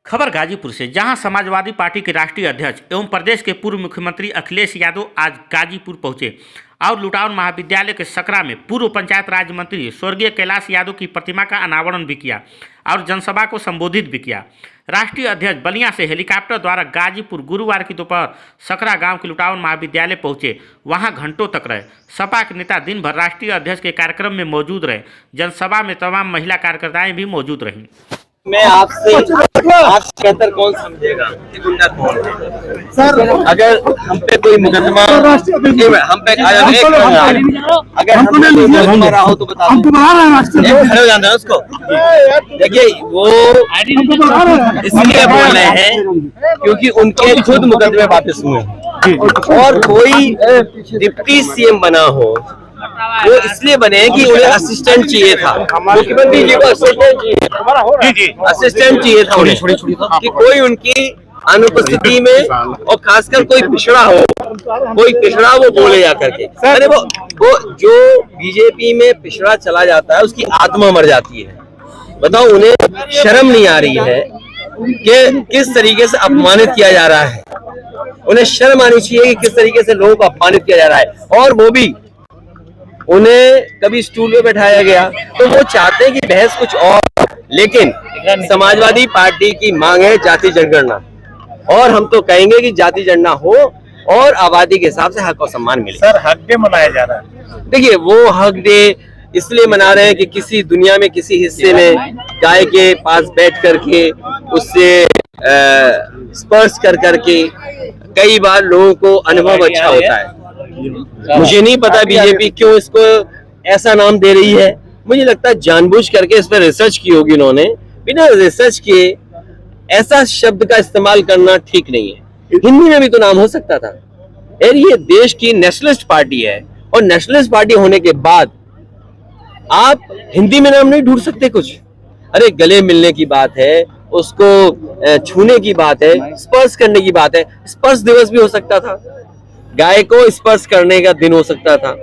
खबर गाजीपुर से, जहां समाजवादी पार्टी के राष्ट्रीय अध्यक्ष एवं प्रदेश के पूर्व मुख्यमंत्री अखिलेश यादव आज गाजीपुर पहुंचे और लुटाउन महाविद्यालय के सकरा में पूर्व पंचायत राज मंत्री स्वर्गीय कैलाश यादव की प्रतिमा का अनावरण भी किया और जनसभा को संबोधित भी किया। राष्ट्रीय अध्यक्ष बलिया से हेलीकॉप्टर द्वारा गाजीपुर गुरुवार की दोपहर सकरा गांव के लुटाउन महाविद्यालय पहुंचे। वहां घंटों तक रहे। सपा के नेता दिन भर राष्ट्रीय अध्यक्ष के कार्यक्रम में मौजूद रहे। जनसभा में तमाम महिला कार्यकर्ताएं भी मौजूद रहीं। मैं आपसे बेहतर कौन समझेगा कि गुंडा कौन है? सर, अगर हम पे कोई मुकदमा हम पे अगर हम पे कोई मुकदमा रहा हो तो बता दो। जानते हैं उसको। देखिए, वो इसलिए बोल रहे हैं क्योंकि उनके खुद मुकदमे वापस हुए और कोई डिप्टी सीएम बना हो वो इसलिए बने कि उन्हें असिस्टेंट चाहिए था। मुख्यमंत्री जी को असिस्टेंट चाहिए था उन्हें कि कोई उनकी अनुपस्थिति में और खासकर कोई पिछड़ा वो बोले जा करके। अरे वो जो बीजेपी में पिछड़ा चला जाता है उसकी आत्मा मर जाती है। बताओ, उन्हें शर्म नहीं आ रही है कि किस तरीके से अपमानित किया जा रहा है। उन्हें शर्म आनी चाहिए कि किस तरीके से लोगों को अपमानित किया जा रहा है। और वो भी उन्हें कभी स्टूल पे बैठाया गया तो वो चाहते हैं कि बहस कुछ और, लेकिन समाजवादी पार्टी की मांग है जाति जनगणना और हम तो कहेंगे कि जाति जनगणना हो और आबादी के हिसाब से हक और सम्मान मिले। सर, हक डे मनाया जा रहा है। देखिए, वो हक डे इसलिए मना रहे हैं कि किसी दुनिया में किसी हिस्से में गाय के पास बैठ करके उससे स्पर्श कर करके कई बार लोगों को अनुभव अच्छा होता है। मुझे नहीं पता बीजेपी क्यों इसको ऐसा नाम दे रही है। मुझे लगता है जानबूझ करके इस पर रिसर्च की होगी उन्होंने। बिना रिसर्च किए ऐसा शब्द का इस्तेमाल करना ठीक नहीं है। हिंदी में भी तो नाम हो सकता था। यार, ये देश की नेशनलिस्ट पार्टी है और नेशनलिस्ट पार्टी होने के बाद आप हिंदी में नाम नहीं ढूंढ सकते कुछ। अरे, गले मिलने की बात है, उसको छूने की बात है, स्पर्श करने की बात है। स्पर्श दिवस भी हो सकता था, गाय को स्पर्श करने का दिन हो सकता था,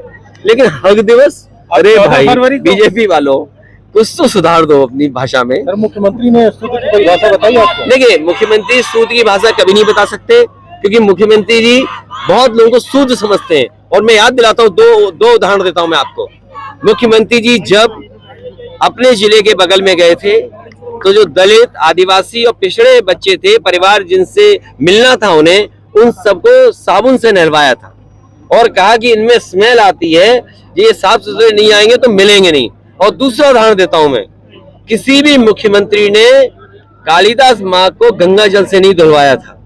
लेकिन हक दिवस? अरे भाई, बीजेपी वालों कुछ तो सुधार दो अपनी भाषा में। सर, मुख्यमंत्री ने स्तुति की कोई भाषा बताई आपको? देखिए, मुख्यमंत्री स्तुति की भाषा कभी नहीं बता सकते क्योंकि मुख्यमंत्री जी बहुत लोगों को शूद्र समझते हैं। और मैं याद दिलाता हूँ, दो उदाहरण देता हूँ मैं आपको। मुख्यमंत्री जी जब अपने जिले के बगल में गए थे तो जो दलित, आदिवासी और पिछड़े बच्चे थे, परिवार जिनसे मिलना था उन्हें, उन सबको साबुन से नहलवाया था और कहा कि इनमें स्मेल आती है, ये साफ सुथरे नहीं आएंगे तो मिलेंगे नहीं। और दूसरा उदाहरण देता हूं मैं, किसी भी मुख्यमंत्री ने कालिदास माँ को गंगा जल से नहीं धुलवाया था।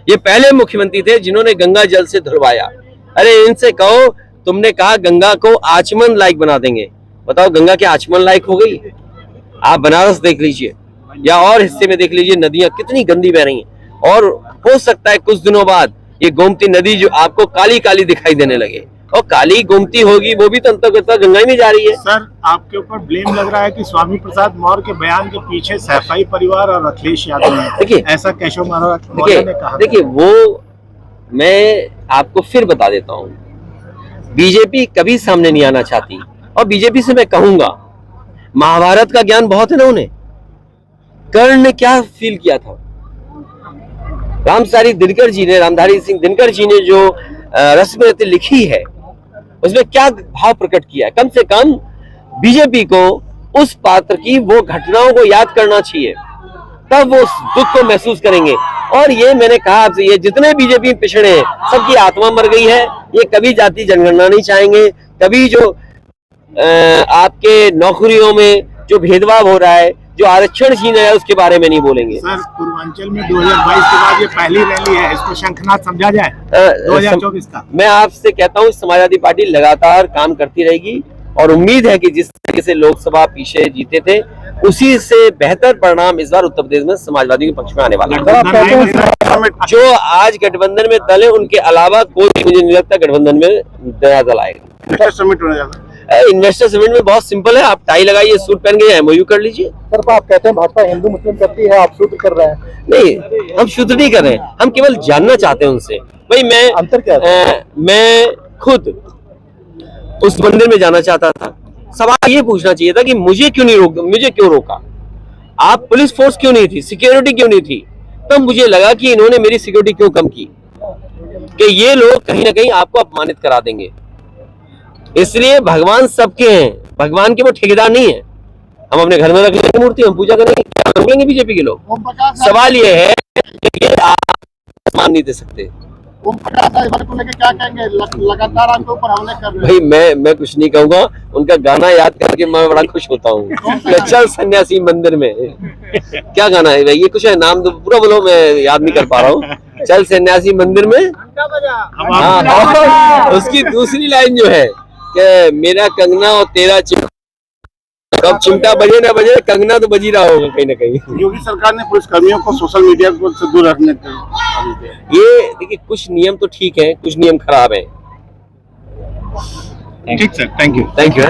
ये पहले मुख्यमंत्री थे जिन्होंने गंगा जल से धुलवाया। अरे, इनसे कहो, तुमने कहा गंगा को आचमन लायक बना देंगे। बताओ, गंगा क्या आचमन लायक हो गई? आप बनारस देख लीजिए या और हिस्से में देख लीजिए, नदियां कितनी गंदी बह रही हैं। और हो सकता है कुछ दिनों बाद ये गोमती नदी जो आपको काली काली दिखाई देने लगे, और काली गोमती होगी वो भी तो अंतर्गत गंगा में जा रही है। सर, आपके ऊपर ब्लेम लग रहा है कि स्वामी प्रसाद मौर्य के बयान के पीछे सैफई परिवार और अखिलेश यादव है। देखिए, ऐसा केशव मौर्य ने कहा। देखिए, वो मैं आपको फिर बता देता हूँ, बीजेपी कभी सामने नहीं आना चाहती। और बीजेपी से मैं कहूंगा, महाभारत का ज्ञान बहुत है ना उन्हें। कर्ण ने क्या फील किया था? रामधारी सिंह दिनकर जी ने जो रसमरती लिखी है उसमें क्या भाव प्रकट किया है। कम से कम बीजेपी को उस पात्र की वो घटनाओं को याद करना चाहिए, तब वो दुख को महसूस करेंगे। और ये मैंने कहा आपसे, ये जितने बीजेपी पिछड़े हैं सबकी आत्मा मर गई है। ये कभी जाति जनगणना नहीं चाहेंगे, कभी जो आपके नौकरियों में जो भेदभाव हो रहा है, जो आरक्षण छीन है, उसके बारे में नहीं बोलेंगे। सर, पूर्वांचल में 2022 के बाद ये पहली रैली है, इसको शंखनाद समझा जाए 2024 का। मैं आपसे कहता हूँ, समाजवादी पार्टी लगातार काम करती रहेगी और उम्मीद है कि जिस तरीके से लोकसभा पीछे जीते थे उसी से बेहतर परिणाम इस बार उत्तर प्रदेश में समाजवादी के पक्ष में आने वाला है। जो आज गठबंधन में दल है उनके अलावा कोई मुझे नहीं लगता गठबंधन में नया दल आएगा। इन्वेस्टर समिट में बहुत सिंपल है, आप टाई लगाइए, सूट पहन के एमओयू कर लीजिए। सर, आप कहते हैं भाजपा हिंदू मुस्लिम करती है, आप शूद्र कर रहे हैं। नहीं, हम शूद्र नहीं कर रहे हैं, हम केवल जानना चाहते हैं उनसे। भाई, अंतर क्या है? मैं खुद उस मंदिर में जाना चाहता था। सवाल ये पूछना चाहिए था कि मुझे क्यों रोका। आप पुलिस फोर्स क्यों नहीं थी, सिक्योरिटी क्यों नहीं थी? तब मुझे लगा कि इन्होंने मेरी सिक्योरिटी क्यों कम की, कि ये लोग कहीं ना कहीं आपको अपमानित करा देंगे। इसलिए भगवान सबके हैं, भगवान के वो ठेकेदार नहीं है। हम अपने घर में रख लेंगे मूर्ति, हम पूजा करेंगे, क्या करेंगे बीजेपी के लोग? सवाल ये है कि आप मान नहीं दे सकते। ओम प्रकाश राजभर को लेकर क्या कहेंगे? लगातार आपके ऊपर हमले कर रहे भाई मैं कुछ नहीं कहूंगा, उनका गाना याद करके मैं बड़ा खुश होता हूँ। चल सन्यासी मंदिर में, क्या गाना है भाई? ये कुछ है, नाम तो पूरा बोलो, मैं याद नहीं कर पा रहा हूँ। चल सन्यासी मंदिर में, हाँ, उसकी दूसरी लाइन जो है कि मेरा कंगना और तेरा चिमटा, कब चिमटा बजे ना बजे कंगना तो बजी रहा होगा कहीं ना कहीं। योगी सरकार ने पुलिस कर्मियों को सोशल मीडिया से दूर रखने ये देखिए, कुछ नियम तो ठीक है, कुछ नियम खराब है। ठीक sir, thank you. Thank you.